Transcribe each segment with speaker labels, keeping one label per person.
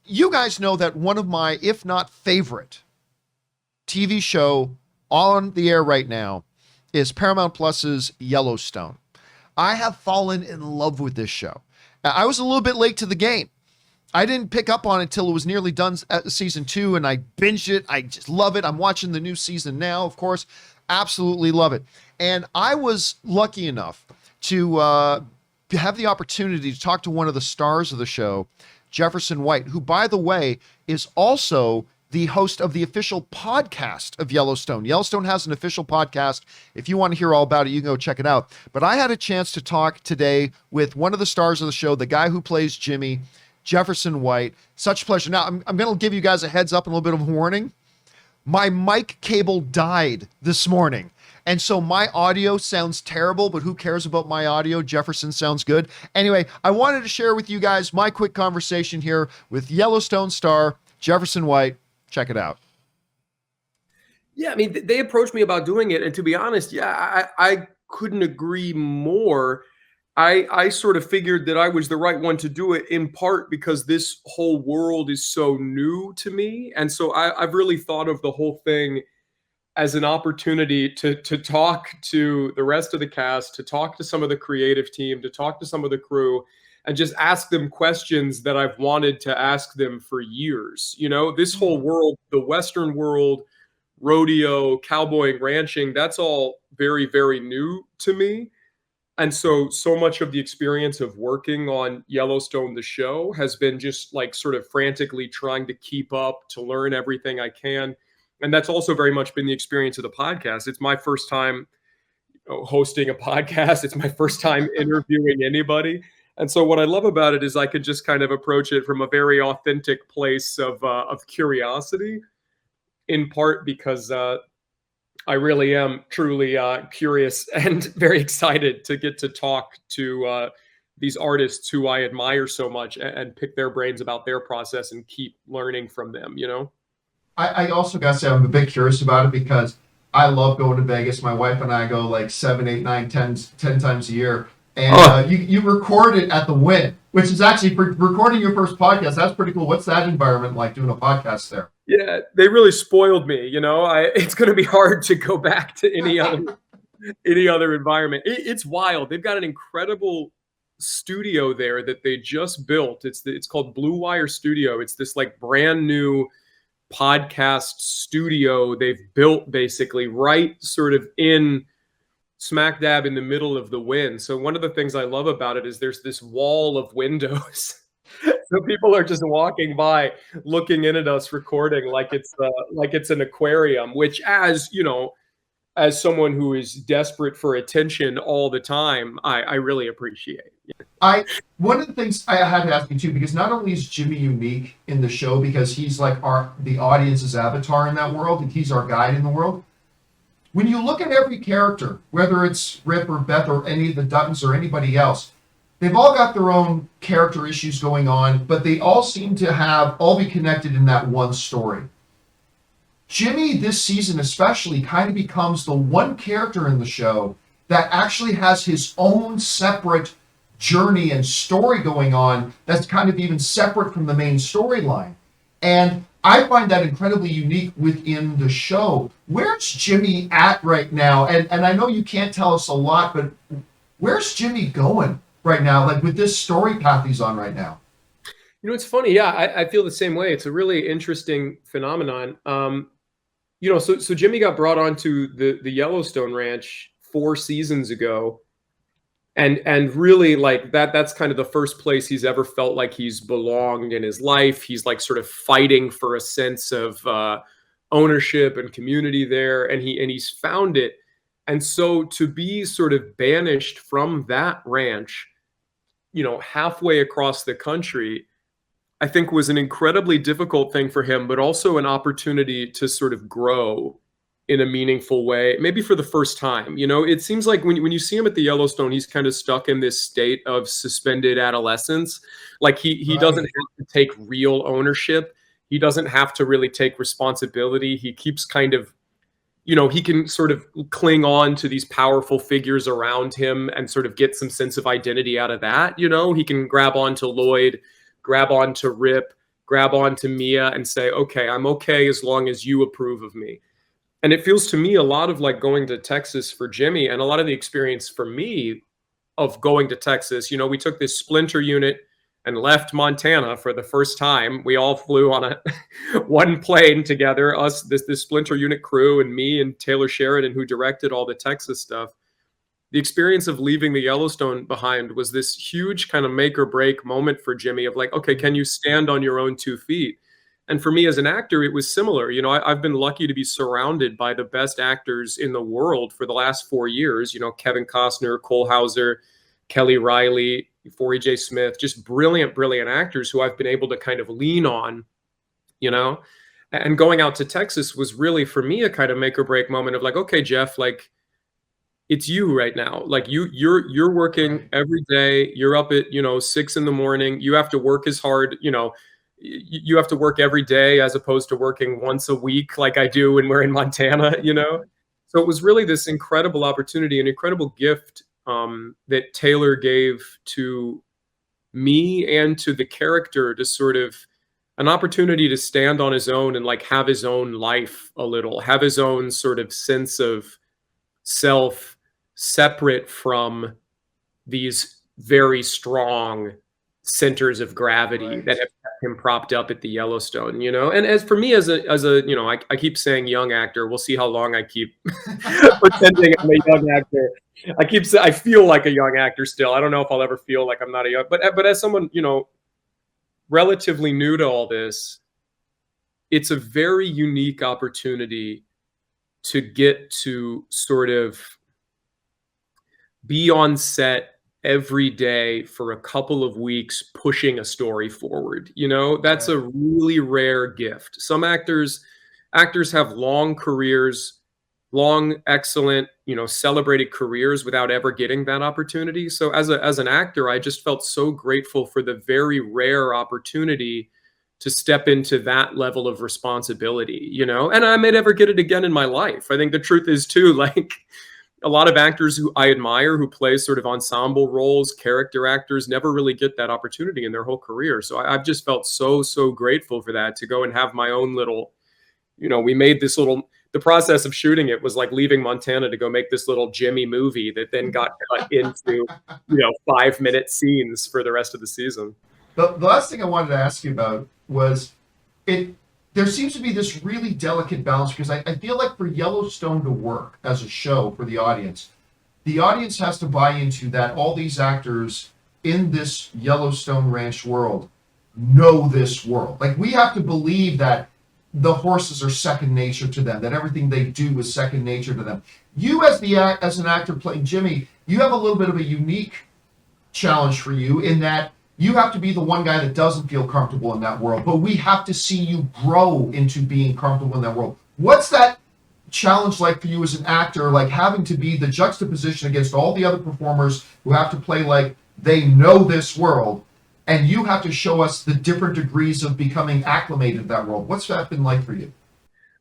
Speaker 1: you guys know that one of my, if not favorite, TV show on the air right now is Paramount Plus's Yellowstone. I have fallen in love with this show. I was a little bit late to the game. I didn't pick up on it until it was nearly done at season 2, and I binged it. I just love it. I'm watching the new season now, of course. Absolutely love it. And I was lucky enough to have the opportunity to talk to one of the stars of the show, Jefferson White, who, by the way, is also the host of the official podcast of Yellowstone. Yellowstone has an official podcast. If you want to hear all about it, you can go check it out. But I had a chance to talk today with one of the stars of the show, the guy who plays Jimmy, Jefferson White. Such a pleasure. Now, I'm going to give you guys a heads up and a little bit of a warning. My mic cable died this morning. And so my audio sounds terrible, but who cares about my audio? Jefferson sounds good. Anyway, I wanted to share with you guys my quick conversation here with Yellowstone star Jefferson White. Check it out.
Speaker 2: Yeah, I mean, they approached me about doing it. And to be honest, yeah, I couldn't agree more. I sort of figured that I was the right one to do it, in part because this whole world is so new to me. And so I've really thought of the whole thing as an opportunity to talk to the rest of the cast, to talk to some of the creative team, to talk to some of the crew, and just ask them questions that I've wanted to ask them for years. You know, this whole world, the Western world, rodeo, cowboying, ranching, that's all very, very new to me. And so much of the experience of working on Yellowstone, the show, has been just like sort of frantically trying to keep up, to learn everything I can. And that's also very much been the experience of the podcast. It's my first time hosting a podcast. It's my first time interviewing anybody. And so what I love about it is I could just kind of approach it from a very authentic place of curiosity, in part because I really am truly curious and very excited to get to talk to these artists who I admire so much and pick their brains about their process and keep learning from them, you know?
Speaker 1: I also got to say I'm a bit curious about it because I love going to Vegas. My wife and I go like 7, 8, 9, 10 times a year. And you record it at the Wynn, which is actually for recording your first podcast. That's pretty cool. What's that environment like, doing a podcast there?
Speaker 2: Yeah, they really spoiled me. You know, it's going to be hard to go back to any other environment. It's wild. They've got an incredible studio there that they just built. It's called Blue Wire Studio. It's this like brand new podcast studio they've built basically right sort of in smack dab in the middle of the Wynn. So one of the things I love about it is there's this wall of windows. So people are just walking by, looking in at us recording like it's an aquarium, which, as you know, as someone who is desperate for attention all the time, I really appreciate.
Speaker 1: One of the things I had to ask you too, because not only is Jimmy unique in the show because he's like the audience's avatar in that world, and he's our guide in the world. When you look at every character, whether it's Rip or Beth or any of the Duttons or anybody else, they've all got their own character issues going on, but they all seem to all be connected in that one story. Jimmy, this season especially, kind of becomes the one character in the show that actually has his own separate journey and story going on that's kind of even separate from the main storyline. And I find that incredibly unique within the show. Where's Jimmy at right now? And I know you can't tell us a lot, but where's Jimmy going right now, like with this story path he's on right now?
Speaker 2: You know, it's funny. Yeah, I feel the same way. It's a really interesting phenomenon. You know, so Jimmy got brought onto the Yellowstone Ranch 4 seasons ago. And really, like that's kind of the first place he's ever felt like he's belonged in his life. He's like sort of fighting for a sense of ownership and community there, and he's found it. And so to be sort of banished from that ranch, you know, halfway across the country, I think was an incredibly difficult thing for him, but also an opportunity to sort of grow in a meaningful way, maybe for the first time. You know, it seems like when you see him at the Yellowstone, he's kind of stuck in this state of suspended adolescence. Like he doesn't have to take real ownership. He doesn't have to really take responsibility. He keeps kind of, you know, he can sort of cling on to these powerful figures around him and sort of get some sense of identity out of that. You know, he can grab onto Lloyd, grab onto Rip, grab onto Mia and say, okay, I'm okay as long as you approve of me. And it feels to me a lot of like going to Texas for Jimmy, and a lot of the experience for me of going to Texas. We took this splinter unit and left Montana for the first time. We all flew on a one plane together, us, this splinter unit crew, and me and Taylor Sheridan, who directed all the Texas stuff. The experience of leaving the Yellowstone behind was this huge kind of make or break moment for Jimmy of like, okay, can you stand on your own 2 feet? And for me as an actor, it was similar. I've been lucky to be surrounded by the best actors in the world for the last 4 years. Kevin Costner, Cole Hauser, Kelly Riley, Forey J. Smith, just brilliant, brilliant actors who I've been able to kind of lean on, and going out to Texas was really for me a kind of make or break moment of like, okay, Jeff, like it's you right now. Like you're working every day. You're up at, 6 a.m. You have to work as hard, you have to work every day as opposed to working once a week like I do when we're in Montana, So it was really this incredible opportunity, an incredible gift that Taylor gave to me and to the character to sort of an opportunity to stand on his own and like have his own life a little, have his own sort of sense of self separate from these very strong centers of gravity that have kept him propped up at the Yellowstone, And as for me as a, I keep saying young actor, we'll see how long I keep pretending I'm a young actor. I feel like a young actor still. I don't know if I'll ever feel like I'm not a young, but as someone, relatively new to all this, it's a very unique opportunity to get to sort of be on set every day for a couple of weeks pushing a story forward. That's a really rare gift. Some actors have long careers, long, excellent, celebrated careers without ever getting that opportunity. So as an actor, I just felt so grateful for the very rare opportunity to step into that level of responsibility, and I may never get it again in my life. I think the truth is too, like a lot of actors who I admire who play sort of ensemble roles, character actors, never really get that opportunity in their whole career. So I've just felt so, so grateful for that, to go and have my own little, we made this little, the process of shooting it was like leaving Montana to go make this little Jimmy movie that then got cut into, 5-minute scenes for the rest of the season.
Speaker 1: The last thing I wanted to ask you about was there seems to be this really delicate balance, because I feel like for Yellowstone to work as a show for the audience has to buy into that all these actors in this Yellowstone ranch world know this world. Like, we have to believe that the horses are second nature to them, that everything they do is second nature to them. You as an actor playing Jimmy, you have a little bit of a unique challenge for you in that you have to be the one guy that doesn't feel comfortable in that world, but we have to see you grow into being comfortable in that world. What's that challenge like for you as an actor, like having to be the juxtaposition against all the other performers who have to play like they know this world, and you have to show us the different degrees of becoming acclimated to that world? What's that been like for you?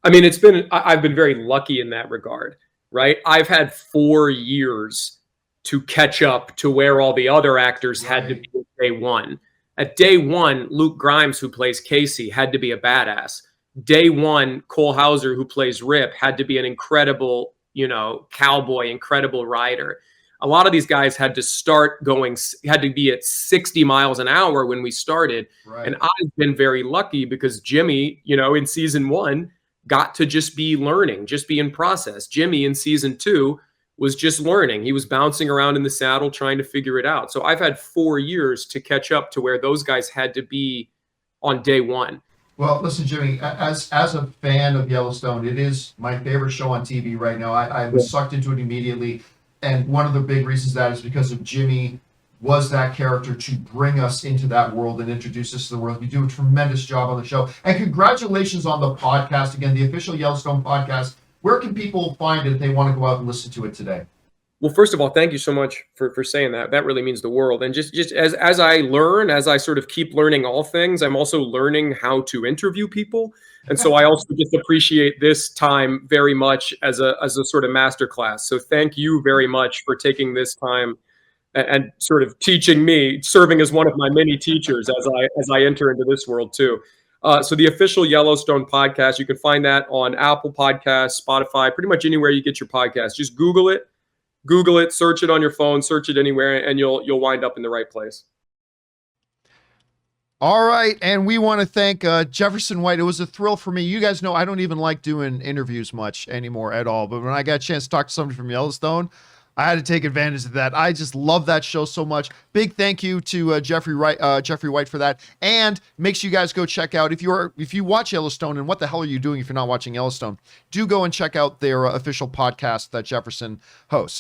Speaker 2: I mean, I've been very lucky in that regard, right? I've had 4 years to catch up to where all the other actors had to be at day one. At day one, Luke Grimes, who plays Casey, had to be a badass. Day one, Cole Hauser, who plays Rip, had to be an incredible, cowboy, incredible rider. A lot of these guys had to be at 60 miles an hour when we started. Right. And I've been very lucky because Jimmy, in season 1, got to just be learning, just be in process. Jimmy in season 2 was just learning. He was bouncing around in the saddle trying to figure it out. So I've had 4 years to catch up to where those guys had to be on day one.
Speaker 1: Well, listen, Jimmy, as a fan of Yellowstone, it is my favorite show on TV right now. I was sucked into it immediately. And one of the big reasons that is because of Jimmy was that character to bring us into that world and introduce us to the world. You do a tremendous job on the show. And congratulations on the podcast. Again, the official Yellowstone podcast. Where can people find it if they want to go out and listen to it today?
Speaker 2: Well, first of all, thank you so much for saying that. That really means the world. And just as I learn, as I sort of keep learning all things, I'm also learning how to interview people. And so I also just appreciate this time very much as a sort of masterclass. So thank you very much for taking this time and sort of teaching me, serving as one of my many teachers as I enter into this world too. So the official Yellowstone podcast, you can find that on Apple Podcasts, Spotify, pretty much anywhere you get your podcast. Just Google it, search it on your phone, search it anywhere, and you'll wind up in the right place.
Speaker 1: All right, and we want to thank Jefferson White. It was a thrill for me. You guys know I don't even like doing interviews much anymore at all, but when I got a chance to talk to somebody from Yellowstone, I had to take advantage of that. I just love that show so much. Big thank you to Jeffrey White for that. And make sure you guys go check out, if you watch Yellowstone, and what the hell are you doing if you're not watching Yellowstone, do go and check out their official podcast that Jefferson hosts.